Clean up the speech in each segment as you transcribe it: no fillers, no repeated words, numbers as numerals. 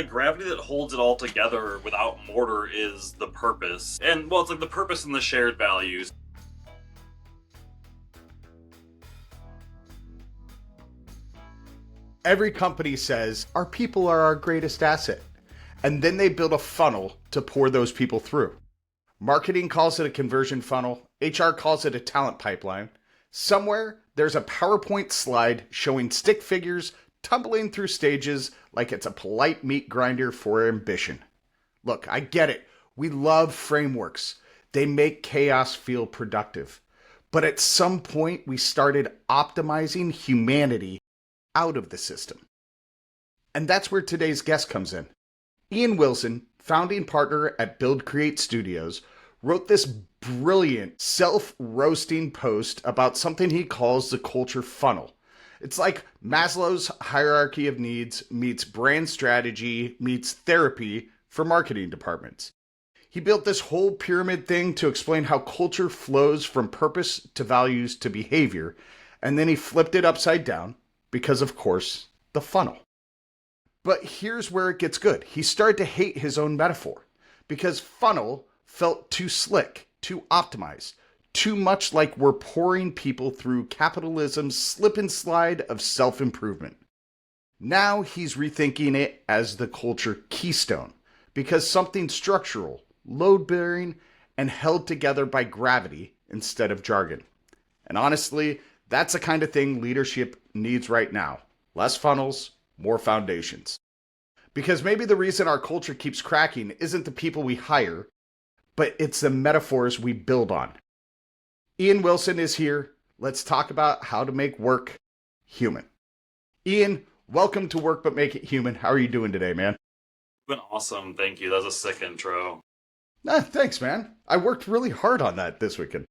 the gravity that holds it all together without mortar is the purpose. And well, it's like the purpose and the shared values. Every company says our people are our greatest asset. And then they build a funnel to pour those people through. Marketing calls it a conversion funnel. HR calls it a talent pipeline. Somewhere, there's a PowerPoint slide showing stick figures tumbling through stages like it's a polite meat grinder for ambition. Look, I get it. We love frameworks. They make chaos feel productive. But at some point, we started optimizing humanity out of the system. And that's where today's guest comes in. Ian Wilson, founding partner at Build Create Studios, wrote this brilliant self-roasting post about something he calls the culture funnel. It's like Maslow's hierarchy of needs meets brand strategy meets therapy for marketing departments. He built this whole pyramid thing to explain how culture flows from purpose to values to behavior, and then he flipped it upside down because, of course, the funnel. But here's where it gets good. He started to hate his own metaphor because funnel felt too slick, too optimized, too much like we're pouring people through capitalism's slip and slide of self-improvement. Now he's rethinking it as the culture keystone because something structural, load-bearing, and held together by gravity instead of jargon. And honestly, that's the kind of thing leadership needs right now. Less funnels, more foundations. Because maybe the reason our culture keeps cracking isn't the people we hire, but it's the metaphors we build on. Ian Wilson is here. Let's talk about how to make work human. Ian, welcome to Work But Make It Human. How are you doing today, man? Been awesome, thank you. That was a sick intro. Thanks, man. I worked really hard on that this weekend.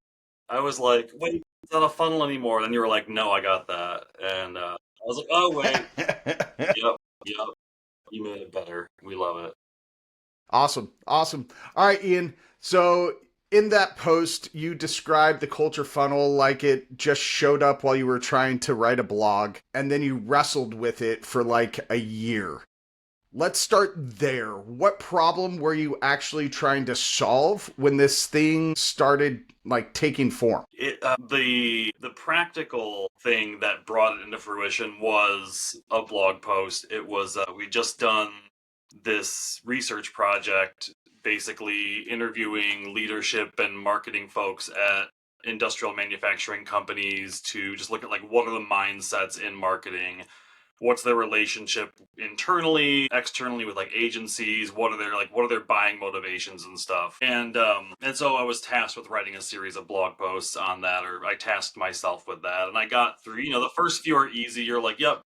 I was like, wait, it's not a funnel anymore. Then you were like, no, I got that. And I was like, oh, wait. Yep. You made it better. We love it. Awesome. All right, Ian. So in that post, you described the culture funnel like it just showed up while you were trying to write a blog, and then you wrestled with it for like a year. Let's start there. What problem were you actually trying to solve when this thing started like taking form? The practical thing that brought it into fruition was a blog post. It was we just done this research project, basically interviewing leadership and marketing folks at industrial manufacturing companies to just look at like what are the mindsets in marketing. What's their relationship internally, externally with like agencies? What are their buying motivations and stuff? And so I was tasked with writing a series of blog posts on that, or I tasked myself with that, and I got through. The first few are easy. You're like, yep.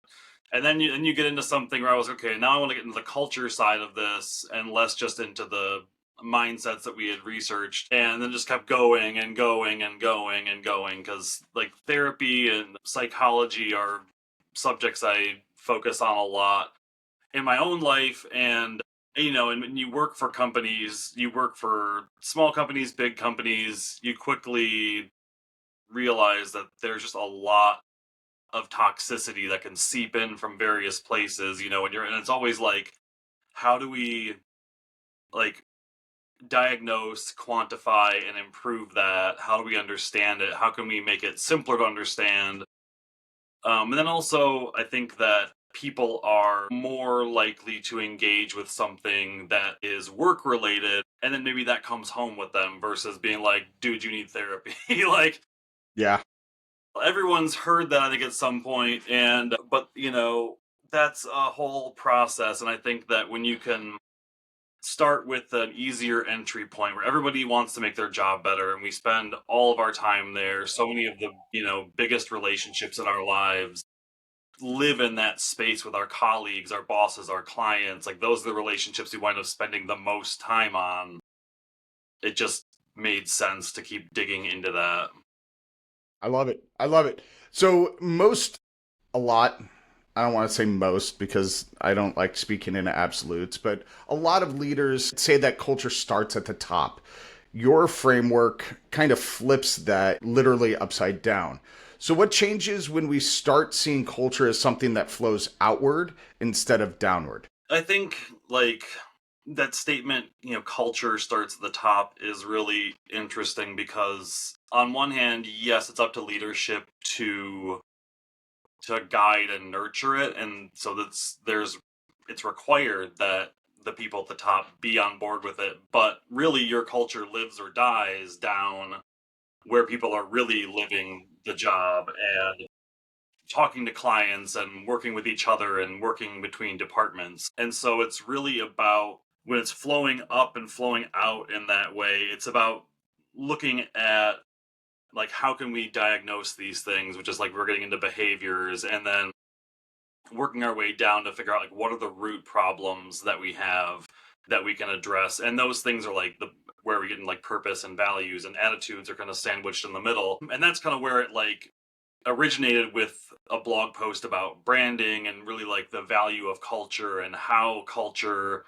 And then you get into something where I was okay. Now I want to get into the culture side of this, and less just into the mindsets that we had researched, and then just kept going and going and going and going because like therapy and psychology are subjects I focus on a lot in my own life. And and when you work for companies, you work for small companies, big companies, you quickly realize that there's just a lot of toxicity that can seep in from various places, and it's always like, how do we like diagnose, quantify, and improve that? How do we understand it? How can we make it simpler to understand? And then also, I think that people are more likely to engage with something that is work related, and then maybe that comes home with them versus being like, dude, you need therapy. Like, yeah, everyone's heard that, I think, at some point, but that's a whole process. And I think that when you can start with an easier entry point where everybody wants to make their job better and we spend all of our time there, so many of the biggest relationships in our lives live in that space with our colleagues, our bosses, our clients. Like, those are the relationships we wind up spending the most time on. It just made sense to keep digging into that. I love it. So a lot, I don't want to say most because I don't like speaking in absolutes, but a lot of leaders say that culture starts at the top. Your framework kind of flips that literally upside down. So what changes when we start seeing culture as something that flows outward instead of downward? I think like that statement, culture starts at the top is really interesting because on one hand, yes, it's up to leadership to guide and nurture it, and so it's required that the people at the top be on board with it, but really your culture lives or dies down where people are really living the job and talking to clients and working with each other and working between departments. And so it's really about when it's flowing up and flowing out in that way, it's about looking at like how can we diagnose these things, which is like we're getting into behaviors, and then working our way down to figure out like what are the root problems that we have that we can address. And those things are like the where we get in like purpose and values, and attitudes are kind of sandwiched in the middle. And that's kind of where it like originated with a blog post about branding and really like the value of culture and how culture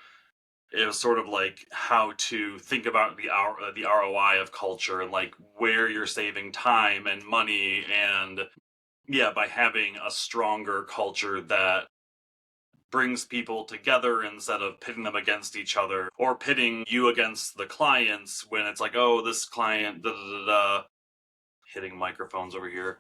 is sort of like how to think about the ROI of culture and like where you're saving time and money, and yeah, by having a stronger culture that brings people together instead of pitting them against each other or pitting you against the clients when it's like, oh, this client da da da da, hitting microphones over here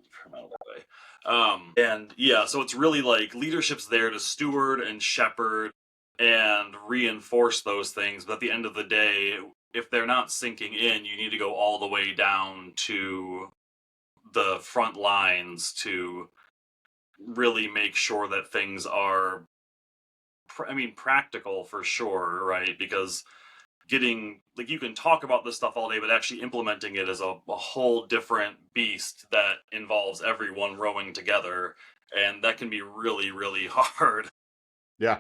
from out of the way. And yeah, so it's really like leadership's there to steward and shepherd and reinforce those things. But at the end of the day, if they're not sinking in, you need to go all the way down to the front lines to really make sure that things are, practical for sure, right? Because getting like you can talk about this stuff all day, but actually implementing it is a whole different beast that involves everyone rowing together, and that can be really really hard. Yeah,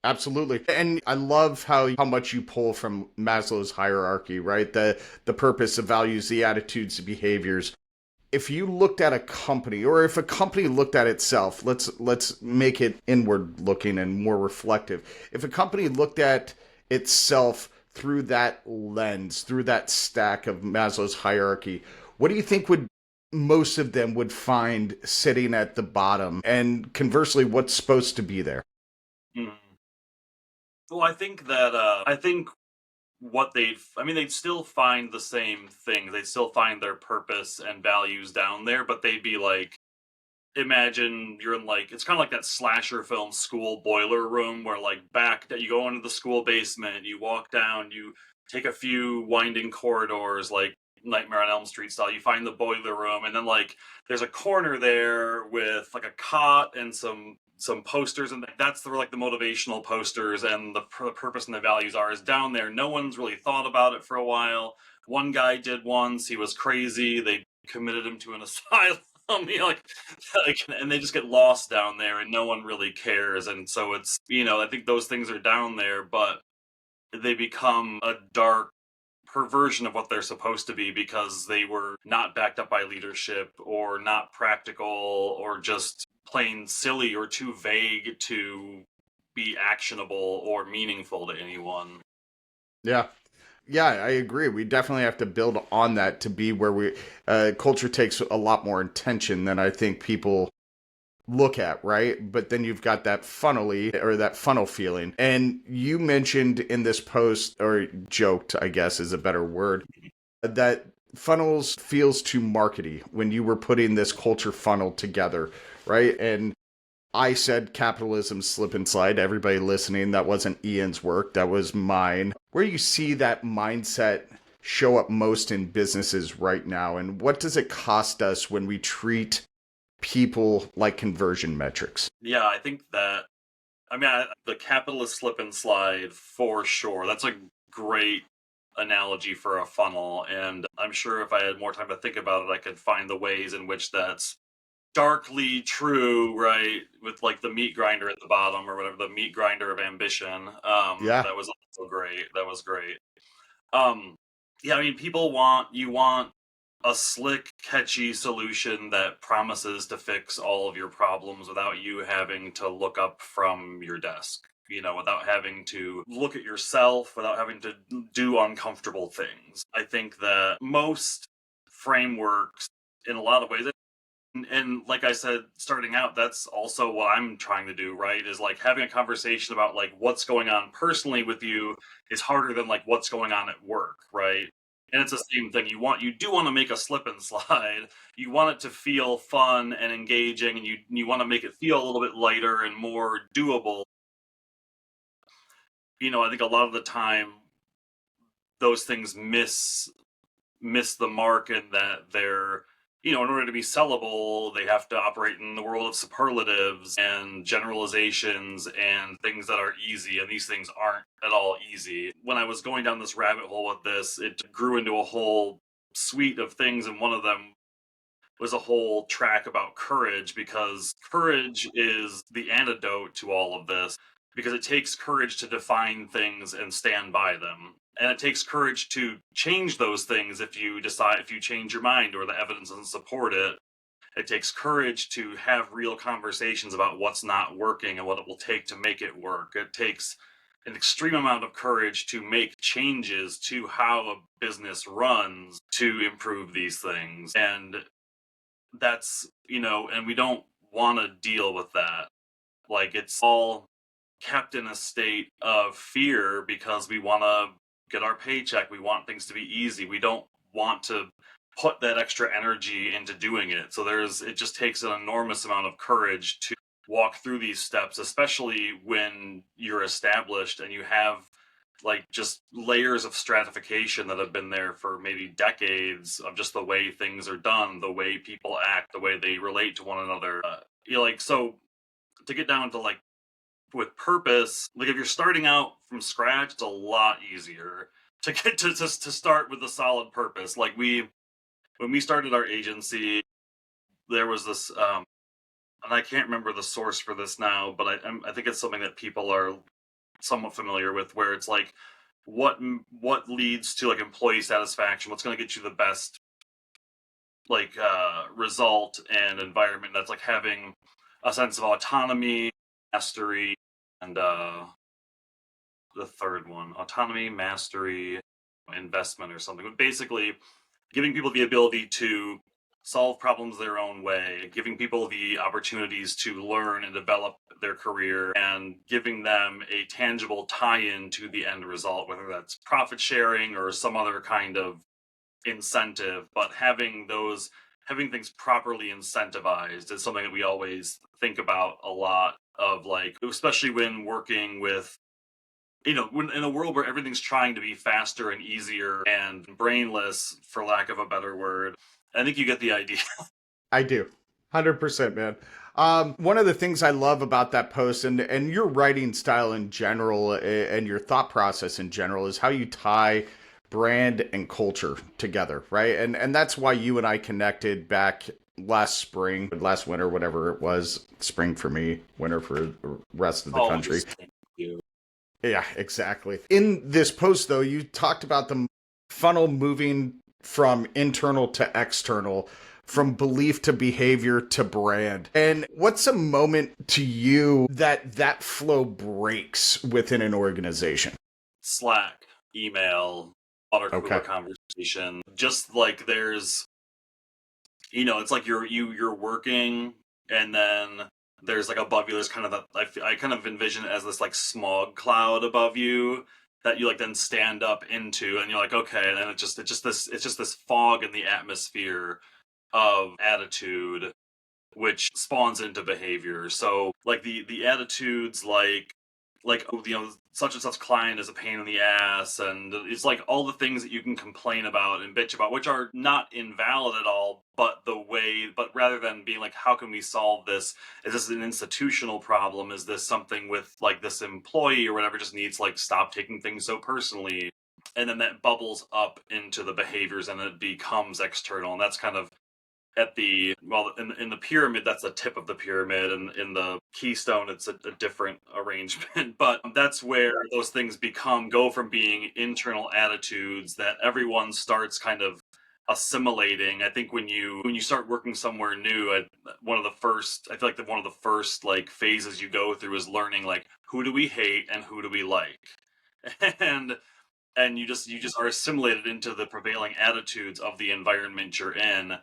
absolutely. And I love how much you pull from Maslow's hierarchy, right? The purpose, the values, the attitudes, the behaviors. If you looked at a company, or if a company looked at itself, let's make it inward looking and more reflective. If a company looked at itself through that lens, through that stack of Maslow's hierarchy, what do you think would most of them would find sitting at the bottom? And conversely, what's supposed to be there? Mm. Well, I think what they'd still find the same thing. They'd still find their purpose and values down there, but they'd be like, imagine you're in like it's kind of like that slasher film school boiler room where like back that you go into the school basement, you walk down, you take a few winding corridors like Nightmare on Elm Street style, you find the boiler room, and then like there's a corner there with like a cot and some posters, and that's where like the motivational posters and the purpose and the values are is down there. No one's really thought about it for a while. One guy did once, he was crazy, they committed him to an asylum. Like, and they just get lost down there, and no one really cares. And so it's, I think those things are down there, but they become a dark perversion of what they're supposed to be because they were not backed up by leadership or not practical or just plain silly or too vague to be actionable or meaningful to anyone. Yeah. Yeah, I agree. We definitely have to build on that to be where culture takes a lot more intention than I think people look at, right? But then you've got that funnely or that funnel feeling. And you mentioned in this post, or joked, I guess is a better word, that funnels feels too markety when you were putting this culture funnel together, right? And I said capitalism slip and slide. Everybody listening, that wasn't Ian's work, that was mine. Where you see that mindset show up most in businesses right now, and what does it cost us when we treat people like conversion metrics? Yeah, I think that, the capitalist slip and slide for sure. That's a great analogy for a funnel. And I'm sure if I had more time to think about it, I could find the ways in which that's darkly true, right? With like the meat grinder at the bottom or whatever, the meat grinder of ambition. Yeah. That was also great. That was great. Um, yeah, you want a slick, catchy solution that promises to fix all of your problems without you having to look up from your desk. Without having to look at yourself, without having to do uncomfortable things. I think that most frameworks, in a lot of ways, And like I said, starting out, that's also what I'm trying to do, right? Is like having a conversation about like what's going on personally with you is harder than like what's going on at work, right? And it's the same thing. You do want to make a slip and slide. You want it to feel fun and engaging, and you want to make it feel a little bit lighter and more doable. I think a lot of the time those things miss the mark in that they're, in order to be sellable, they have to operate in the world of superlatives and generalizations and things that are easy, and these things aren't at all easy. When I was going down this rabbit hole with this, it grew into a whole suite of things, and one of them was a whole track about courage, because courage is the antidote to all of this, because it takes courage to define things and stand by them, and it takes courage to change those things if you change your mind or the evidence doesn't support it. It takes courage to have real conversations about what's not working and what it will take to make it work. It takes an extreme amount of courage to make changes to how a business runs to improve these things. And and we don't want to deal with that. Like, it's all kept in a state of fear because we want to get our paycheck. We want things to be easy. We don't want to put that extra energy into doing it. So it just takes an enormous amount of courage to walk through these steps, especially when you're established and you have like just layers of stratification that have been there for maybe decades of just the way things are done, the way people act, the way they relate to one another. So to get down to like with purpose, like if you're starting out from scratch, it's a lot easier to get to start with a solid purpose. Like when we started our agency, there was this, and I can't remember the source for this now, but I think it's something that people are somewhat familiar with, where it's like what leads to like employee satisfaction, what's going to get you the best like result and environment. That's like having a sense of autonomy, mastery, and the third one, autonomy, mastery, investment, or something. But basically giving people the ability to solve problems their own way, giving people the opportunities to learn and develop their career, and giving them a tangible tie-in to the end result, whether that's profit sharing or some other kind of incentive. But having things properly incentivized is something that we always think about a lot, of like, especially when working with, when in a world where everything's trying to be faster and easier and brainless, for lack of a better word. I think you get the idea. I do. 100%, man. One of the things I love about that post and your writing style in general and your thought process in general is how you tie brand and culture together, right? And that's why you and I connected back last winter, whatever it was. Spring for me, winter for the rest of the country. Always thank you. Yeah, exactly. In this post, though, you talked about the funnel moving from internal to external, from belief to behavior to brand. And what's a moment to you that flow breaks within an organization? Slack, email, water cooler Okay. conversation. Just like it's like you're working, and then there's like above you, there's kind of I kind of envision it as this like smog cloud above you that you like then stand up into, and you're like, okay, and then it's just this fog in the atmosphere of attitude, which spawns into behavior. So like the attitudes like, oh, such and such client is a pain in the ass, and it's like all the things that you can complain about and bitch about, which are not invalid at all, but rather than being like, how can we solve this? Is this an institutional problem? Is this something with like this employee or whatever just needs like stop taking things so personally? And then that bubbles up into the behaviors and it becomes external. And that's kind of in the pyramid, that's the tip of the pyramid, and in the keystone it's a different arrangement. But that's where those things go from being internal attitudes that everyone starts kind of assimilating. I think when you start working somewhere new, I feel like that one of the first like phases you go through is learning like, who do we hate and who do we like. and you just are assimilated into the prevailing attitudes of the environment you're in,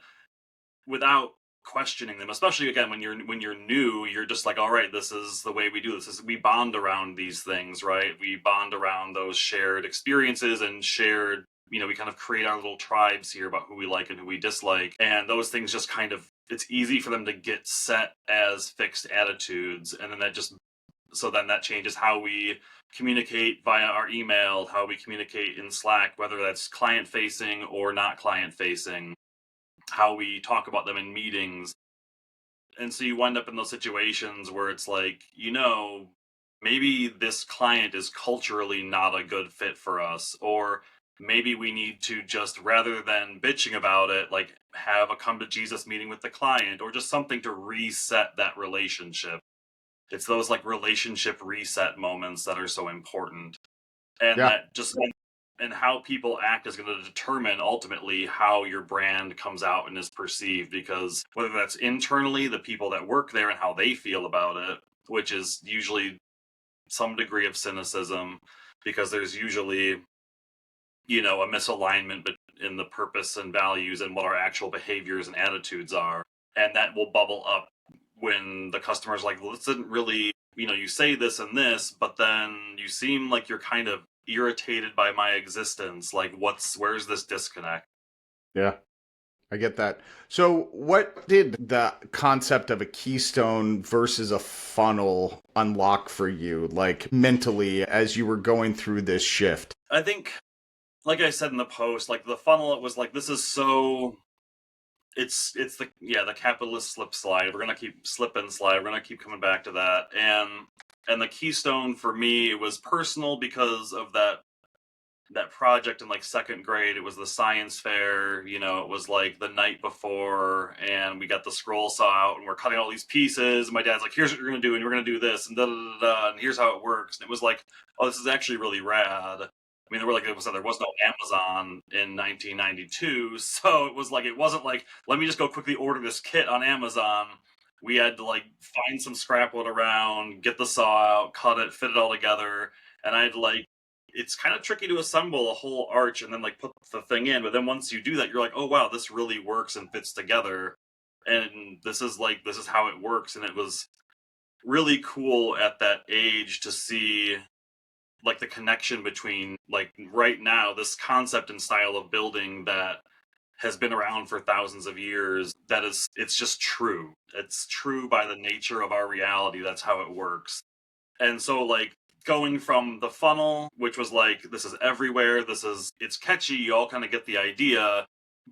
without questioning them, especially again when you're new. You're just like, all right, this is the way we do this. We bond around these things, right? We bond around those shared experiences and shared, we kind of create our little tribes here about who we like and who we dislike, and those things just kind of, it's easy for them to get set as fixed attitudes, and then that changes how we communicate via our email, how we communicate in Slack, whether that's client facing or not client facing, how we talk about them in meetings. And so you wind up in those situations where it's like, maybe this client is culturally not a good fit for us, or maybe we need to just, rather than bitching about it, like have a come to Jesus meeting with the client, or just something to reset that relationship. It's those like relationship reset moments that are so important. And Yeah. that just, and how people act is going to determine ultimately how your brand comes out and is perceived, because whether that's internally, the people that work there and how they feel about it, which is usually some degree of cynicism, because there's usually, a misalignment in the purpose and values and what our actual behaviors and attitudes are. And that will bubble up when the customer's like, well, this isn't really, you say this and this, but then you seem like you're kind of irritated by my existence. Like, where's this disconnect? Yeah. I get that. So, what did the concept of a keystone versus a funnel unlock for you, like mentally, as you were going through this shift? I think, like I said in the post, like the funnel, it was like, this is so, it's the capitalist slip slide. We're gonna keep slip and slide. We're gonna keep coming back to that. And the keystone for me, it was personal because of that project in like second grade. It was the science fair. It was like the night before, and we got the scroll saw out, and we're cutting all these pieces. And my dad's like, "Here's what you're gonna do, and we're gonna do this, and da da da da, and here's how it works." And it was like, "Oh, this is actually really rad." I mean, there was no Amazon in 1992, so it was like, it wasn't like, let me just go quickly order this kit on Amazon. We had to like find some scrap wood around, get the saw out, cut it, fit it all together, and I had to like, it's kind of tricky to assemble a whole arch and then like put the thing in. But then once you do that, you're like, oh wow, this really works and fits together. And this is how it works. And it was really cool at that age to see like the connection between, like, right now, this concept and style of building that has been around for thousands of years, it's just true. It's true by the nature of our reality. That's how it works. And so, like, going from the funnel, which was like, this is everywhere, it's catchy, you all kind of get the idea,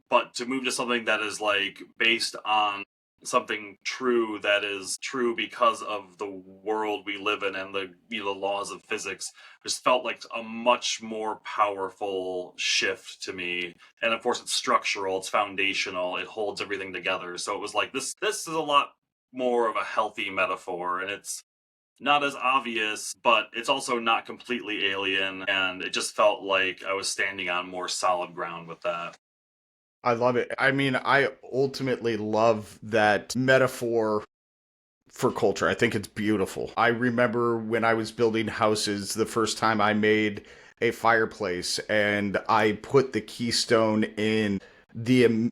but to move to something that is like based on something true, that is true because of the world we live in and the laws of physics, just felt like a much more powerful shift to me. And of course, it's structural, it's foundational, it holds everything together. So it was like, this is a lot more of a healthy metaphor, and it's not as obvious, but it's also not completely alien, and it just felt like I was standing on more solid ground with that. I love it. I mean, I ultimately love that metaphor for culture. I think it's beautiful. I remember when I was building houses, the first time I made a fireplace and I put the keystone in, the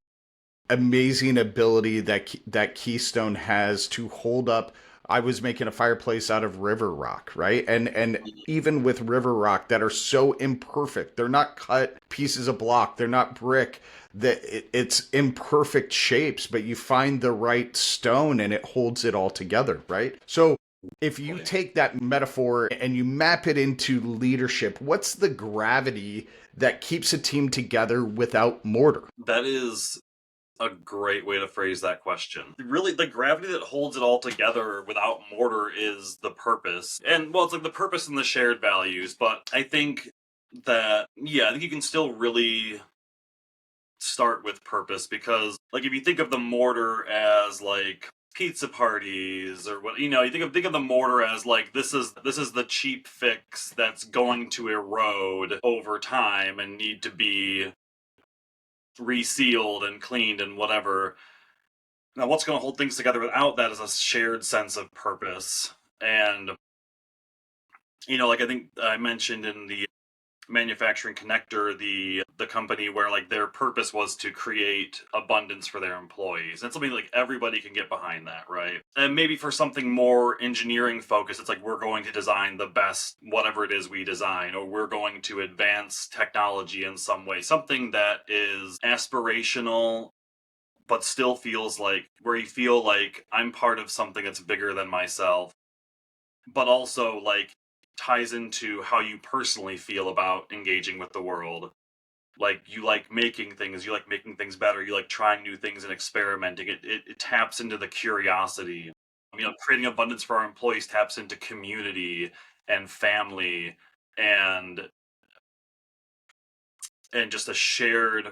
amazing ability that Keystone has to hold up. I was making a fireplace out of river rock, right? And even with river rock that are so imperfect, they're not cut pieces of block, they're not brick. That it's imperfect shapes, but you find the right stone and it holds it all together, right? So if you take that metaphor and you map it into leadership, what's the gravity that keeps a team together without mortar? That is a great way to phrase that question. Really, the gravity that holds it all together without mortar is the purpose. And, well, it's like the purpose and the shared values, but I think I think you can still really start with purpose, because, like, if you think of the mortar as like pizza parties or what, you think of the mortar as like, this is the cheap fix that's going to erode over time and need to be resealed and cleaned and whatever. Now, what's going to hold things together without that is a shared sense of purpose. And, like I think I mentioned in manufacturing connector, the company where like their purpose was to create abundance for their employees. And something like everybody can get behind that, right? And maybe for something more engineering focused, it's like we're going to design the best whatever it is we design, or we're going to advance technology in some way. Something that is aspirational but still feels like where you feel like I'm part of something that's bigger than myself, but also like ties into how you personally feel about engaging with the world. Like you like making things, you like making things better, you like trying new things and experimenting. It taps into the curiosity. Creating abundance for our employees taps into community and family and just a shared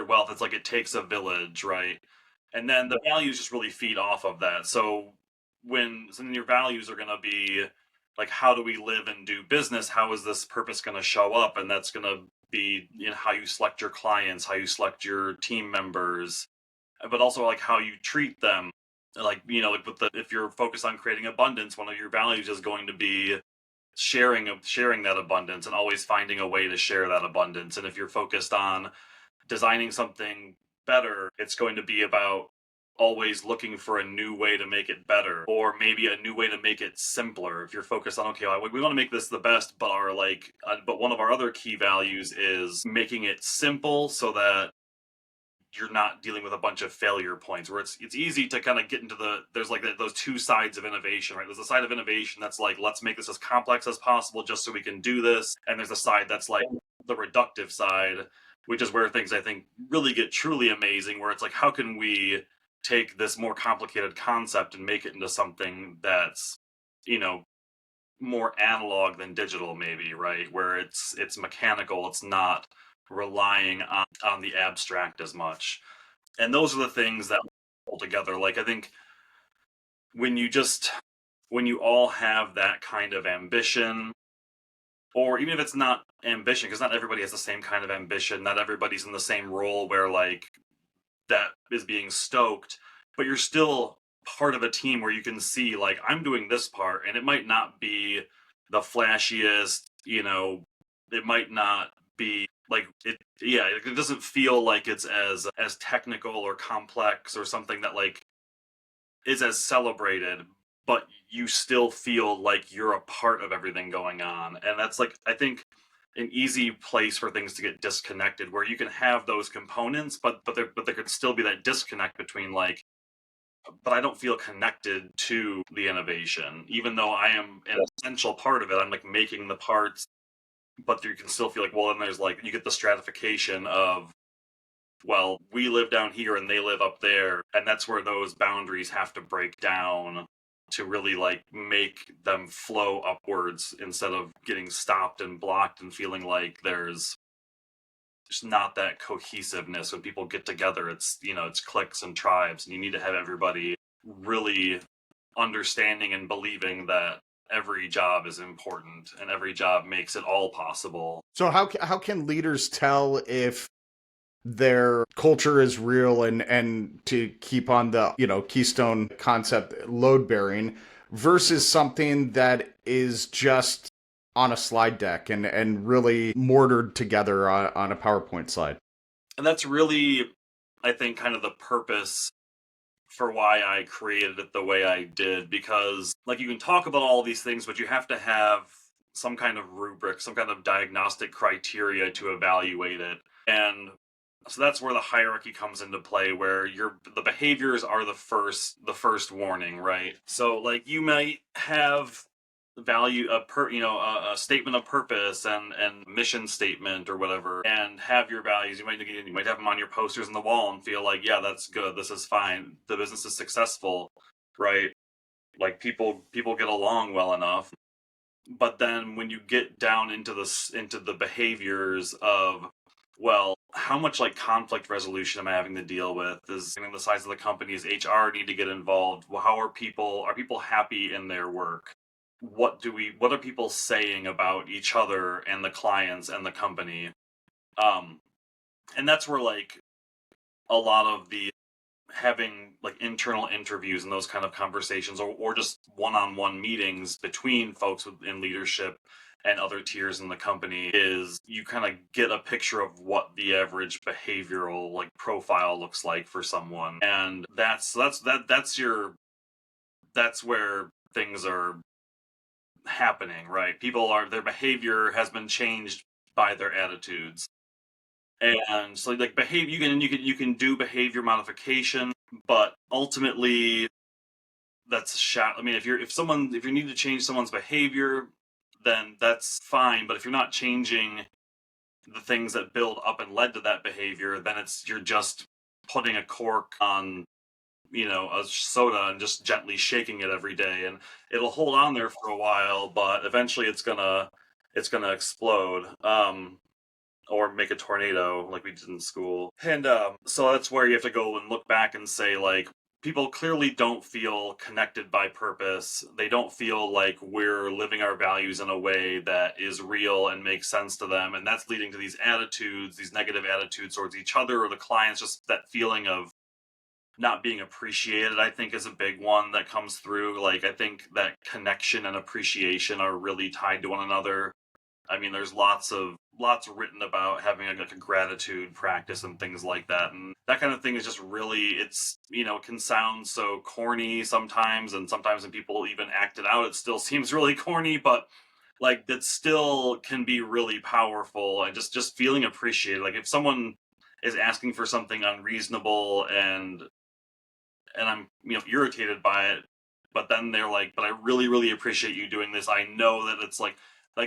wealth. It's like it takes a village, right? And then the values just really feed off of that. So then your values are going to be like, how do we live and do business? How is this purpose going to show up? And that's going to be how you select your clients, how you select your team members, but also like how you treat them. Like, like if you're focused on creating abundance, one of your values is going to be sharing that abundance and always finding a way to share that abundance. And if you're focused on designing something better, it's going to be about always looking for a new way to make it better, or maybe a new way to make it simpler. If you're focused on, okay, we want to make this the best, but but one of our other key values is making it simple so that you're not dealing with a bunch of failure points where it's easy to kind of get into there's like those two sides of innovation, right? There's a side of innovation that's like, let's make this as complex as possible just so we can do this. And there's a side that's like the reductive side, which is where things I think really get truly amazing, where it's like, how can we take this more complicated concept and make it into something that's, you know, more analog than digital, maybe, right? Where it's mechanical, it's not relying on the abstract as much. And those are the things that pull together. Like, I think when you all have that kind of ambition, or even if it's not ambition, because not everybody has the same kind of ambition, not everybody's in the same role where like that is being stoked, but you're still part of a team where you can see like, I'm doing this part, and it might not be the flashiest, it might not be like it, yeah, it doesn't feel like it's as technical or complex or something that like is as celebrated, but you still feel like you're a part of everything going on. And that's like, I think, an easy place for things to get disconnected, where you can have those components, but there could still be that disconnect between like, but I don't feel connected to the innovation, even though I am an essential part of it. I'm like making the parts, but you can still feel like, well, then there's like, you get the stratification of, well, we live down here and they live up there. And that's where those boundaries have to break down to really like make them flow upwards, instead of getting stopped and blocked and feeling like there's just not that cohesiveness. When people get together, it's cliques and tribes, and you need to have everybody really understanding and believing that every job is important and every job makes it all possible. So how can leaders tell if their culture is real, and to keep on the Keystone concept, load bearing, versus something that is just on a slide deck and really mortared together on a PowerPoint slide? And that's really, I think, kind of the purpose for why I created it the way I did, because like, you can talk about all these things, but you have to have some kind of rubric, some kind of diagnostic criteria to evaluate it. And so that's where the hierarchy comes into play, where the behaviors are the first warning, right? So like, you might have value a statement of purpose and mission statement or whatever, and have your values. You might have them on your posters on the wall and feel like, yeah, that's good, this is fine, the business is successful, right? Like, people get along well enough. But then when you get down into the behaviors of, well, how much like conflict resolution am I having to deal with? The size of the company, is HR need to get involved? Well, how are people happy in their work? What are people saying about each other and the clients and the company? Um, and that's where like a lot of the having like internal interviews and those kind of conversations, or just one-on-one meetings between folks in leadership and other tiers in the company is you kind of get a picture of what the average behavioral like profile looks like for someone, and that's where things are happening, right? Their behavior has been changed by their attitudes. And so like behave you can do behavior modification, but ultimately that's a shot. I mean, if you need to change someone's behavior, then that's fine. But if you're not changing the things that build up and led to that behavior, then you're just putting a cork on a soda and just gently shaking it every day, and it'll hold on there for a while, but eventually it's gonna explode. Or make a tornado like we did in school. And so that's where you have to go and look back and say, like, people clearly don't feel connected by purpose. They don't feel like we're living our values in a way that is real and makes sense to them. And that's leading to these attitudes, these negative attitudes towards each other or the clients. Just that feeling of not being appreciated, I think, is a big one that comes through. Like, I think that connection and appreciation are really tied to one another. I mean, there's lots written about having like a gratitude practice and things like that, and that kind of thing is just really, it can sound so corny sometimes, and sometimes when people even act it out, it still seems really corny, but like that still can be really powerful, and just feeling appreciated. Like if someone is asking for something unreasonable and I'm irritated by it, but then they're like, but I really really appreciate you doing this. I know that it's like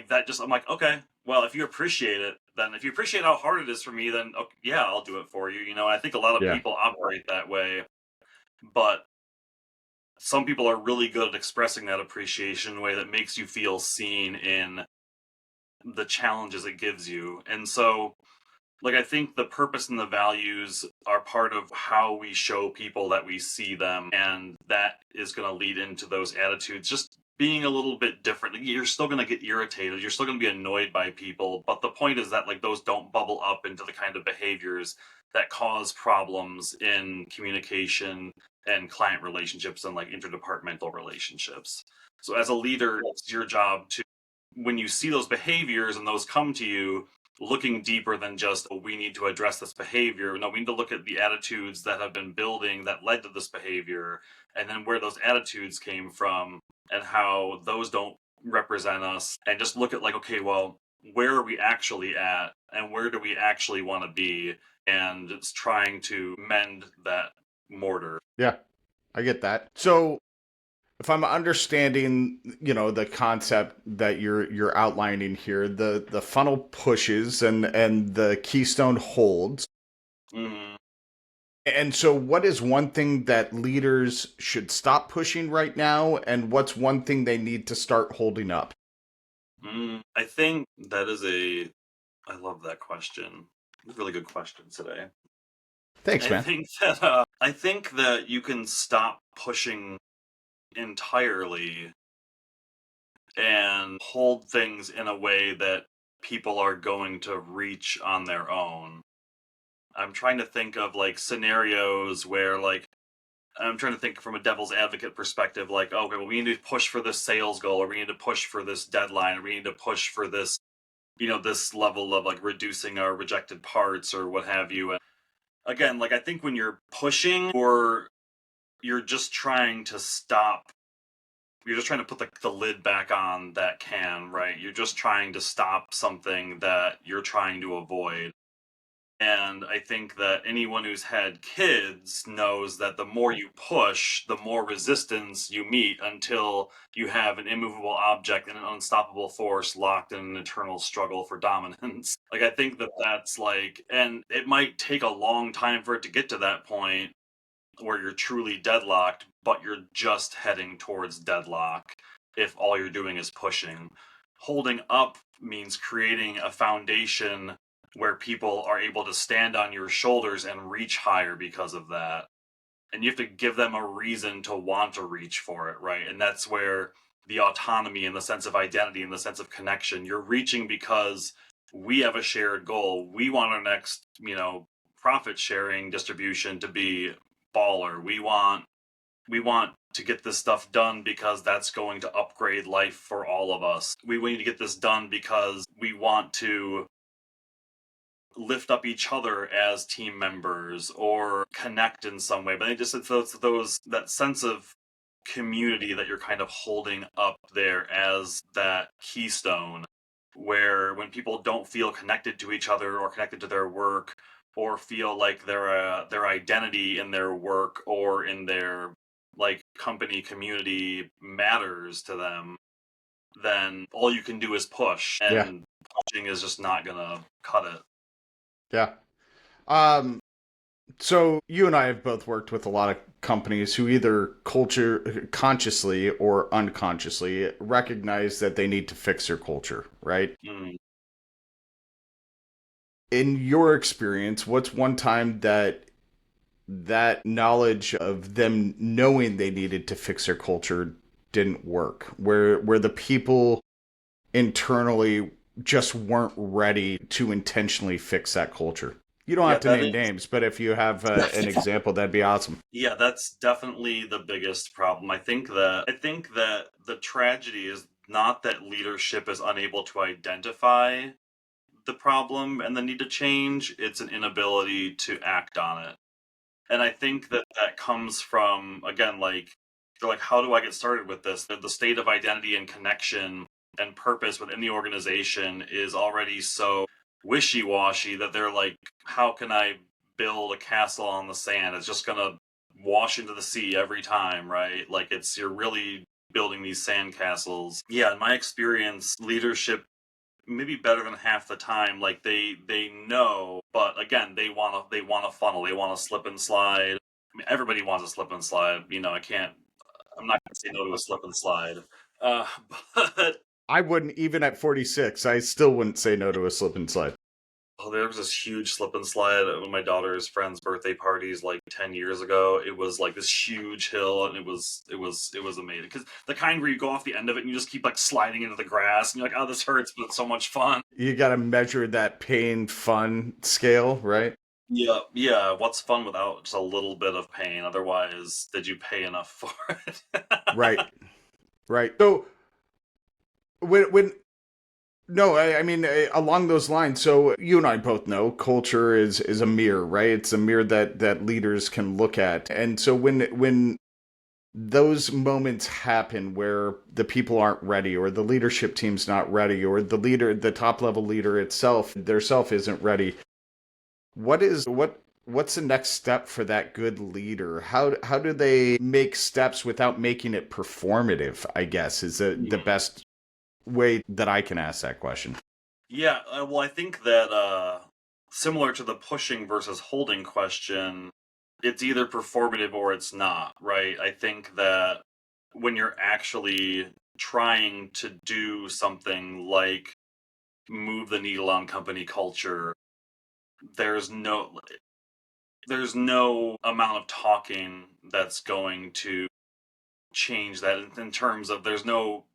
that. Just I'm like, okay, well, if you appreciate it, then if you appreciate how hard it is for me, then okay, yeah, I'll do it for you. I think a lot of Yeah. people operate that way, but some people are really good at expressing that appreciation in a way that makes you feel seen in the challenges it gives you. And so like I think the purpose and the values are part of how we show people that we see them, and that is going to lead into those attitudes just being a little bit different. You're still going to get irritated, you're still going to be annoyed by people, but the point is that like those don't bubble up into the kind of behaviors that cause problems in communication and client relationships and like interdepartmental relationships. So as a leader, it's your job to, when you see those behaviors and those come to you, looking deeper than just, oh, we need to address this behavior. No, we need to look at the attitudes that have been building that led to this behavior, and then where those attitudes came from and how those don't represent us, and just look at like, okay, well, where are we actually at and where do we actually want to be, and it's trying to mend that mortar. Yeah, I get that. So if I'm understanding, the concept that you're outlining here, the funnel pushes and the keystone holds. Mm, And so what is one thing that leaders should stop pushing right now, and what's one thing they need to start holding up? I think that is I love that question. Really good question today. Thanks, man. I think that you can stop pushing entirely and hold things in a way that people are going to reach on their own. I'm trying to think of like scenarios where like I'm trying to think from a devil's advocate perspective, like, okay, well, we need to push for this sales goal, or we need to push for this deadline, or we need to push for this, this level of like reducing our rejected parts or what have you. And again, like I think when you're pushing, or you're just trying to stop, you're just trying to put the lid back on that can, right? You're just trying to stop something that you're trying to avoid. And I think that anyone who's had kids knows that the more you push, the more resistance you meet until you have an immovable object and an unstoppable force locked in an eternal struggle for dominance. Like, I think that that's like, and it might take a long time for it to get to that point where you're truly deadlocked, but you're just heading towards deadlock if all you're doing is pushing. Holding up means creating a foundation where people are able to stand on your shoulders and reach higher because of that. And you have to give them a reason to want to reach for it, right? And that's where the autonomy and the sense of identity and the sense of connection, you're reaching because we have a shared goal. We want our next, profit sharing distribution to be baller. We want to get this stuff done because that's going to upgrade life for all of us. We need to get this done because we want to lift up each other as team members or connect in some way. But it's those that sense of community that you're kind of holding up there as that keystone, where when people don't feel connected to each other or connected to their work or feel like their identity in their work or in their like company community matters to them, then all you can do is push, Yeah. and pushing is just not gonna cut it. Yeah. Um, so you and I have both worked with a lot of companies who either culture consciously or unconsciously recognize that they need to fix their culture, right? Mm. In your experience, what's one time that that knowledge of them knowing they needed to fix their culture didn't work, where the people internally just weren't ready to intentionally fix that culture? You don't Yeah, have to that name is. names, but if you have an example, that'd be awesome. Yeah, that's definitely the biggest problem. I think that the tragedy is not that leadership is unable to identify the problem and the need to change, it's an inability to act on it. And I think that that comes from, again, like, they're like, how do I get started with this? The state of identity and connection and purpose within the organization is already so wishy washy that they're like, how can I build a castle on the sand? It's just going to wash into the sea every time, right? Like, you're really building these sand castles. Yeah, in my experience, leadership maybe better than half the time, like they know, but again, they want a funnel, they want to slip and slide. I mean, everybody wants a slip and slide, I'm not gonna say no to a slip and slide. uh but I wouldn't, even at 46, I still wouldn't say no to a slip and slide. oh, there was this huge slip and slide at one of my daughter's friends' birthday parties like 10 years ago. It was like this huge hill, and it was amazing because the kind where you go off the end of it and you just keep like sliding into the grass, and you're like, oh, this hurts, but it's so much fun. You got to measure that pain fun scale, right? Yeah, yeah. What's fun without just a little bit of pain? Otherwise, did you pay enough for it? Right, right. So when no, I mean along those lines. So you and I both know culture is a mirror, right? It's a mirror that leaders can look at. And so when those moments happen where the people aren't ready, or the leadership team's not ready, or the top level leader itself, their self isn't ready, what's the next step for that good leader? How do they make steps without making it performative, I guess, is the Hmm. best way that I can ask that question. Yeah, well, I think that similar to the pushing versus holding question, it's either performative or it's not, right? I think that when you're actually trying to do something like move the needle on company culture, there's no there's no amount of talking that's going to change that in terms of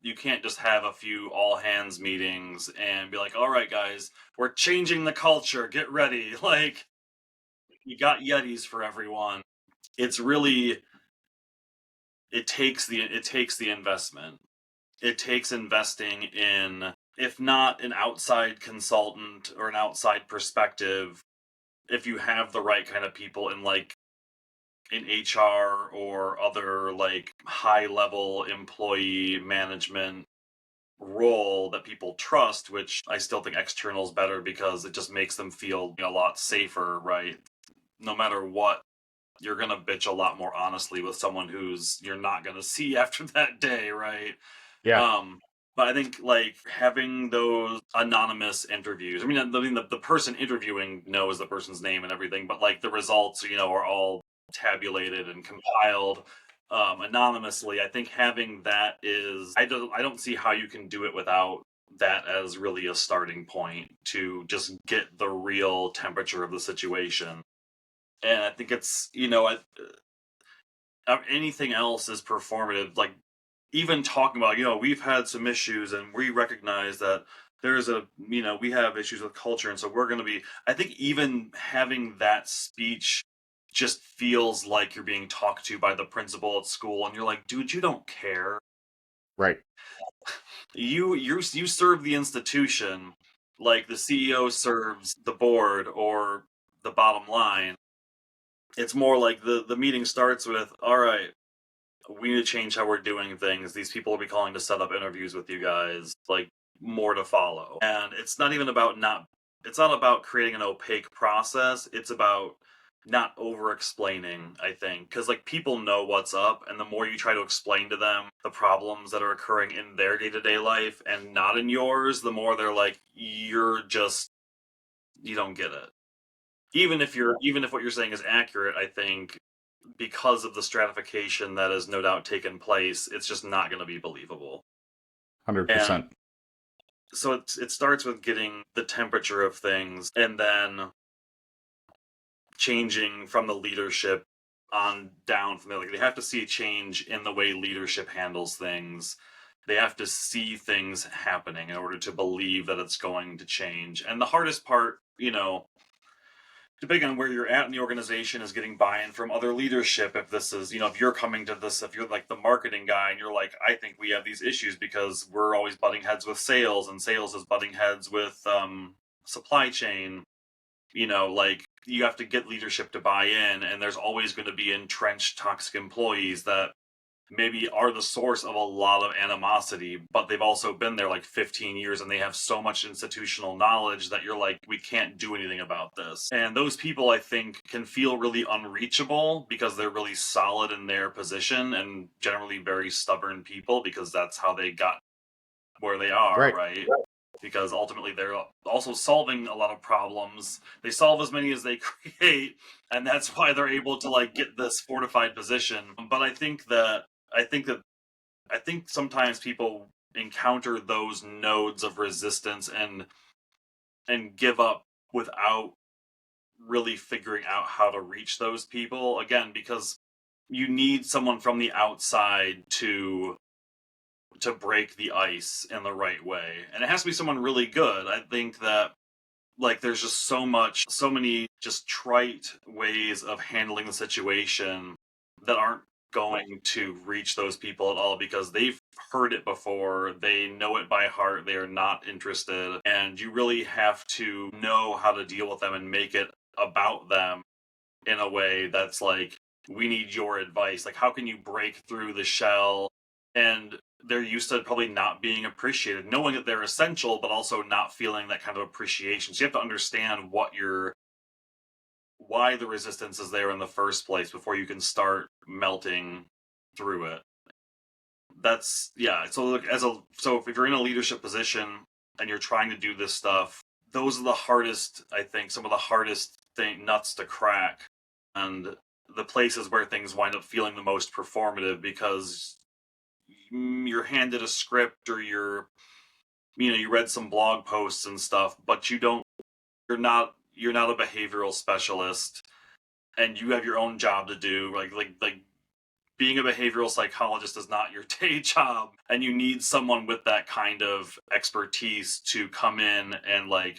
you can't just have a few all hands meetings and be like, all right guys, we're changing the culture, get ready. Like, you got yetis for everyone. It's really, it takes the investment. It takes investing in, if not an outside consultant or an outside perspective, if you have the right kind of people in like in HR or other like high level employee management role that people trust, which I still think external is better because it just makes them feel a lot safer, right? No matter what, you're gonna bitch a lot more honestly with someone who's you're not gonna see after that day, right? Yeah. Um, but I think like having those anonymous interviews. I mean, the person interviewing knows the person's name and everything, but like the results, are all tabulated and compiled anonymously. I think having that is, I don't see how you can do it without that as really a starting point to just get the real temperature of the situation. And I think it's, anything else is performative. Like, even talking about, we've had some issues and we recognize that we have issues with culture. And so we're going to be, I think even having that speech just feels like you're being talked to by the principal at school, and you're like, dude, you don't care. Right. You serve the institution like the CEO serves the board or the bottom line. It's more like the meeting starts with, all right, we need to change how we're doing things. These people will be calling to set up interviews with you guys, like more to follow. And it's not even about it's not about creating an opaque process. It's about not over explaining, I think. Because like people know what's up, and the more you try to explain to them the problems that are occurring in their day-to-day life and not in yours, the more they're like, you don't get it. Even if what you're saying is accurate, I think because of the stratification that has no doubt taken place, it's just not going to be believable. And 100%. so it starts with getting the temperature of things and then changing from the leadership on down from there. Like they have to see a change in the way leadership handles things. They have to see things happening in order to believe that it's going to change. And the hardest part, depending on where you're at in the organization, is getting buy-in from other leadership. If this is, if you're coming to this, if you're like the marketing guy and you're like, I think we have these issues because we're always butting heads with sales and sales is butting heads with supply chain, like you have to get leadership to buy in, and there's always going to be entrenched toxic employees that maybe are the source of a lot of animosity, but they've also been there like 15 years and they have so much institutional knowledge that you're like, we can't do anything about this. And those people, I think, can feel really unreachable because they're really solid in their position and generally very stubborn people because that's how they got where they are, Right. right? Because ultimately they're also solving a lot of problems. They solve as many as they create, and that's why they're able to like get this fortified position. But I think sometimes people encounter those nodes of resistance and give up without really figuring out how to reach those people again, because you need someone from the outside to break the ice in the right way, and it has to be someone really good. I think that like there's just so many just trite ways of handling the situation that aren't going to reach those people at all because they've heard it before, they know it by heart, they are not interested, and you really have to know how to deal with them and make it about them in a way that's like, we need your advice. Like, how can you break through the shell? And they're used to probably not being appreciated, knowing that they're essential, but also not feeling that kind of appreciation. So you have to understand why the resistance is there in the first place before you can start melting through it. That's, yeah. So look, so if you're in a leadership position and you're trying to do this stuff, those are the hardest, I think, some of the hardest nuts to crack, and the places where things wind up feeling the most performative because you're handed a script or you read some blog posts and stuff, but you're not a behavioral specialist, and you have your own job to do. Like being a behavioral psychologist is not your day job, and you need someone with that kind of expertise to come in and like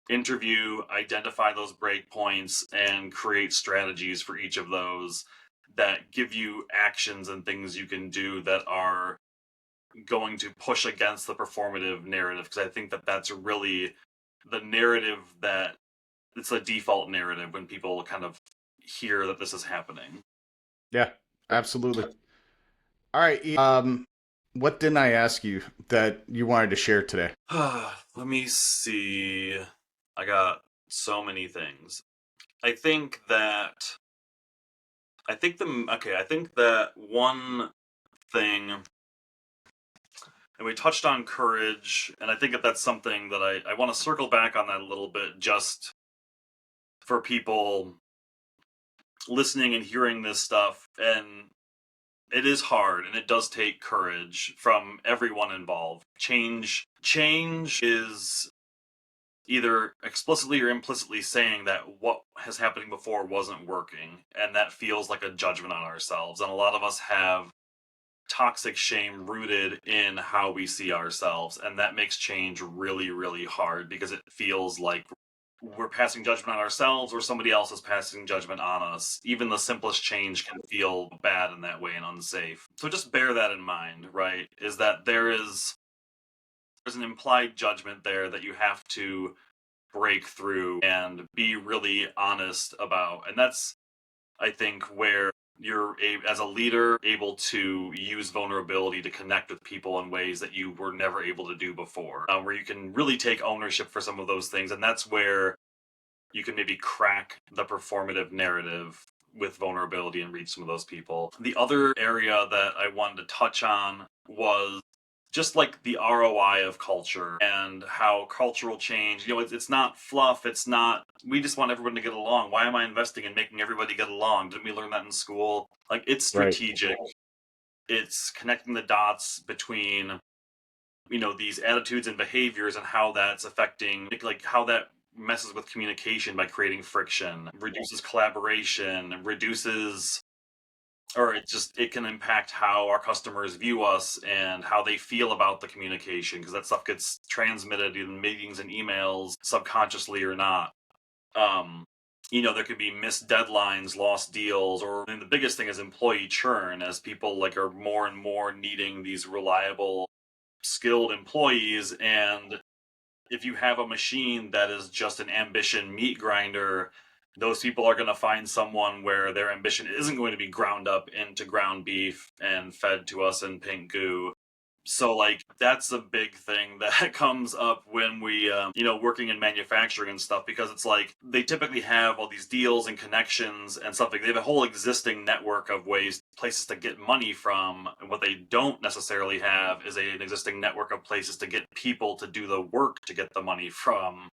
interview, identify those breakpoints, and create strategies for each of those that give you actions and things you can do that are going to push against the performative narrative, because I think that that's really the narrative that it's a default narrative when people kind of hear that this is happening. Yeah, absolutely. All right. What didn't I ask you that you wanted to share today? Let me see. I got so many things. I think that I think that one thing, and we touched on courage, and I think that that's something that I want to circle back on that a little bit, just for people listening and hearing this stuff. And it is hard, and it does take courage from everyone involved. Change is either explicitly or implicitly saying that what has happening before wasn't working, and that feels like a judgment on ourselves. And a lot of us have toxic shame rooted in how we see ourselves, and that makes change really, really hard because it feels like we're passing judgment on ourselves or somebody else is passing judgment on us. Even the simplest change can feel bad in that way and unsafe. So just bear that in mind, right? Is that there's an implied judgment there that you have to break through and be really honest about. And that's, I think, where you're as a leader able to use vulnerability to connect with people in ways that you were never able to do before, where you can really take ownership for some of those things. And that's where you can maybe crack the performative narrative with vulnerability and reach some of those people. The other area that I wanted to touch on was just like the ROI of culture and how cultural change, it's not fluff. It's not, we just want everyone to get along. Why am I investing in making everybody get along? Didn't we learn that in school? Like, it's Right. strategic. It's connecting the dots between, these attitudes and behaviors and how that's affecting, like how that messes with communication by creating friction, reduces collaboration, reduces, or it can impact how our customers view us and how they feel about the communication, because that stuff gets transmitted in meetings and emails subconsciously or not. There could be missed deadlines, lost deals, and the biggest thing is employee churn, as people like are more and more needing these reliable, skilled employees. And if you have a machine that is just an ambition meat grinder, those people are going to find someone where their ambition isn't going to be ground up into ground beef and fed to us in pink goo. So, like, that's a big thing that comes up when we, working in manufacturing and stuff, because it's like they typically have all these deals and connections and stuff. Like, they have a whole existing network of places to get money from. And what they don't necessarily have is an existing network of places to get people to do the work to get the money from.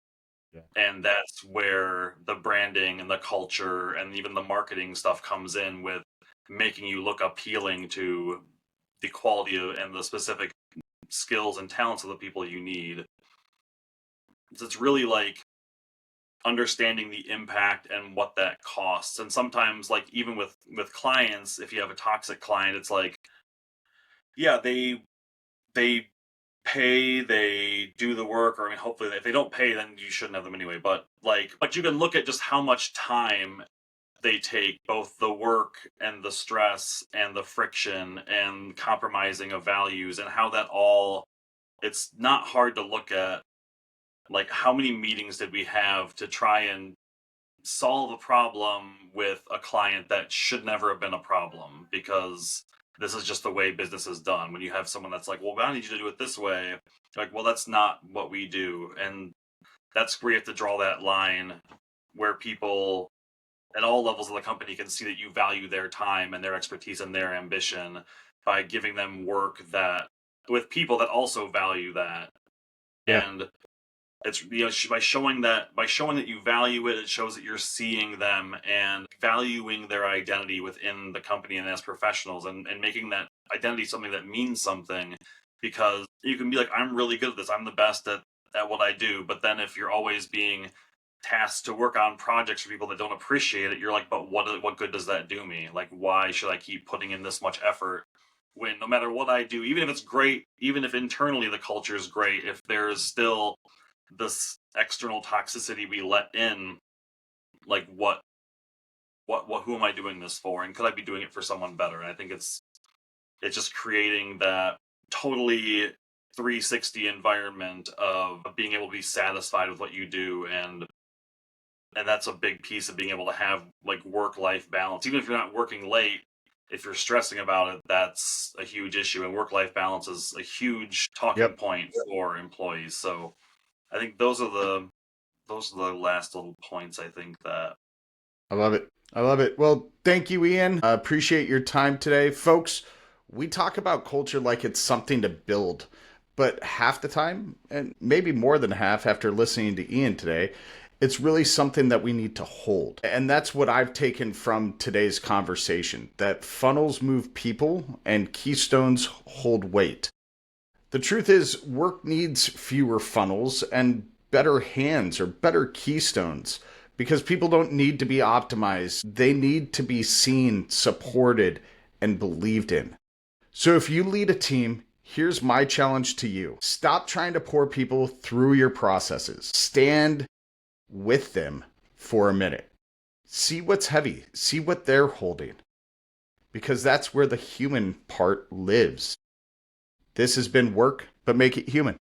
Yeah. And that's where the branding and the culture and even the marketing stuff comes in, with making you look appealing to the quality and the specific skills and talents of the people you need. So it's really like understanding the impact and what that costs. And sometimes, like, even with clients, if you have a toxic client, it's like, yeah, they pay, they do the work, or I mean, hopefully if they don't pay, then you shouldn't have them anyway. But you can look at just how much time they take, both the work and the stress and the friction and compromising of values, and how that all, it's not hard to look at, like, how many meetings did we have to try and solve a problem with a client that should never have been a problem, because this is just the way business is done. When you have someone that's like, well, I need you to do it this way, like, well, that's not what we do. And that's where you have to draw that line, where people at all levels of the company can see that you value their time and their expertise and their ambition by giving them work that, with people that also value that. Yeah. And it's, by showing that you value it, it shows that you're seeing them and valuing their identity within the company and as professionals, and making that identity something that means something. Because you can be like, I'm really good at this, I'm the best at what I do, but then if you're always being tasked to work on projects for people that don't appreciate it, you're like, but what good does that do me? Like, why should I keep putting in this much effort when no matter what I do, even if it's great, even if internally the culture is great, if there's still this external toxicity we let in, like, who am I doing this for? And could I be doing it for someone better? And I think it's just creating that totally 360 environment of being able to be satisfied with what you do. And that's a big piece of being able to have, like, work-life balance. Even if you're not working late, if you're stressing about it, that's a huge issue. And work-life balance is a huge talking Yep. point for employees. So I think those are the last little points, I think, that. I love it. I love it. Well, thank you, Ian. I appreciate your time today. Folks, we talk about culture like it's something to build, but half the time, and maybe more than half after listening to Ian today, it's really something that we need to hold. And that's what I've taken from today's conversation, that funnels move people and keystones hold weight. The truth is, work needs fewer funnels and better hands or better keystones, because people don't need to be optimized. They need to be seen, supported, and believed in. So if you lead a team, here's my challenge to you. Stop trying to pour people through your processes. Stand with them for a minute. See what's heavy. See what they're holding. Because that's where the human part lives. This has been Work, but Make It Human.